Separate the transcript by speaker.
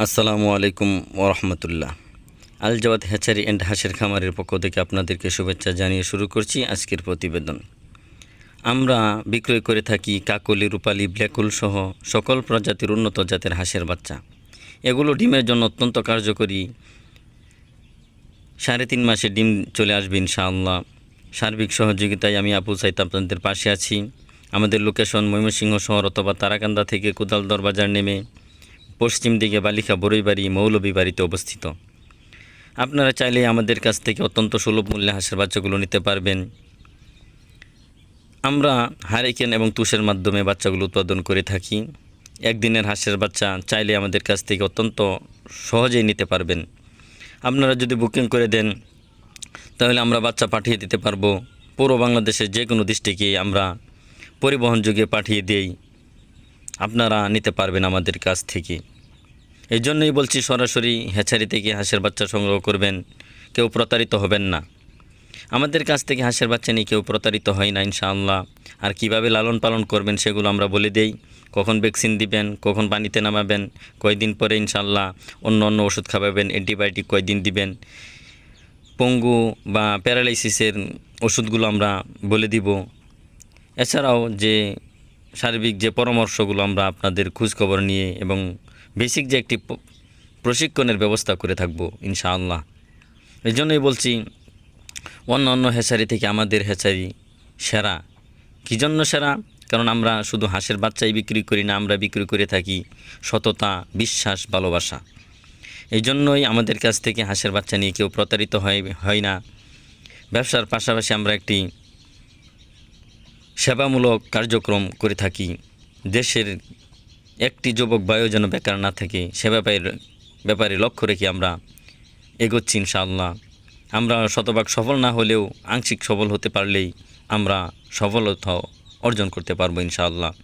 Speaker 1: আসসালামু আলাইকুম ওরহমতুল্লাহ। আল জাওয়াদ হ্যাচারি অ্যান্ড হাঁসের খামারের পক্ষ থেকে আপনাদেরকে শুভেচ্ছা জানিয়ে শুরু করছি আজকের প্রতিবেদন। আমরা বিক্রয় করে থাকি কাকলি, রূপালি, ব্ল্যাকুল সহ সকল প্রজাতির উন্নত জাতের হাঁসের বাচ্চা। এগুলো ডিমের জন্য অত্যন্ত কার্যকরী। 3.5 মাসে ডিম চলে আসবে ইনশাআল্লাহ। সার্বিক সহযোগিতায় আমি আবু সাইদ আপনাদের পাশে আছি। আমাদের লোকেশন ময়মনসিংহ শহর অথবা তারাকান্দা থেকে কোদালদর বাজার নেমে পশ্চিম দিকে বালিকা বড়ইবাড়ি মৌলভীবাড়িতে অবস্থিত। আপনারা চাইলে আমাদের কাছ থেকে অত্যন্ত সুলভ মূল্যে হাঁসের বাচ্চাগুলো নিতে পারবেন। আমরা হারিকেন এবং তুষের মাধ্যমে বাচ্চাগুলো উৎপাদন করে থাকি। একদিনের হাঁসের বাচ্চা চাইলে আমাদের কাছ থেকে অত্যন্ত সহজেই নিতে পারবেন। আপনারা যদি বুকিং করে দেন তাহলে আমরা বাচ্চা পাঠিয়ে দিতে পারবো। পুরো বাংলাদেশের যে কোনো ডিস্ট্রিক্টে আমরা পরিবহন যোগে পাঠিয়ে দেই, আপনারা নিতে পারবেন আমাদের কাছ থেকে। এই জন্যই বলছি, সরাসরি হ্যাচারি থেকে হাঁসের বাচ্চা সংগ্রহ করবেন, কেউ প্রতারিত হবেন না। আমাদের কাছ থেকে হাঁসের বাচ্চা নিয়ে কেউ প্রতারিত হয় না ইনশাআল্লাহ। আর কিভাবে লালন পালন করবেন সেগুলো আমরা বলে দেই। কখন ভ্যাকসিন দিবেন, কখন পানিতে নামাবেন, কয়দিন পরে ইনশাআল্লাহ অন্য ওষুধ খাওয়াবেন, অ্যান্টিবায়োটিক কয়দিন দিবেন, পঙ্গু বা প্যারালাইসিসের ওষুধগুলো আমরা বলে দিব। এছাড়াও যে সার্বিক যে পরামর্শগুলো আমরা আপনাদের খোঁজখবর নিয়ে এবং বেসিক যে একটি প্রশিক্ষণের ব্যবস্থা করে থাকব ইনশাআল্লাহ। এই জন্যই বলছি, অন্য হ্যাচারি থেকে আমাদের হ্যাচারি সেরা। কী জন্য সেরা? কারণ আমরা শুধু হাঁসের বাচ্চাই বিক্রি করি না, আমরা বিক্রি করে থাকি সততা, বিশ্বাস, ভালোবাসা। এই জন্যই আমাদের কাছ থেকে হাঁসের বাচ্চা নিয়ে কেউ প্রতারিত হয় না। ব্যবসার পাশাপাশি আমরা একটি সেবামূলক কার্যক্রম করে থাকি। দেশের একটি যুবক বায়ু যেন বেকার না থাকে, সে ব্যাপারে লক্ষ্য রেখে আমরা এগোচ্ছি ইনশাআল্লাহ। আমরা শতভাগ সফল না হলেও আংশিক সফল হতে পারলেই আমরা সফলতা অর্জন করতে পারবো ইনশাআল্লাহ।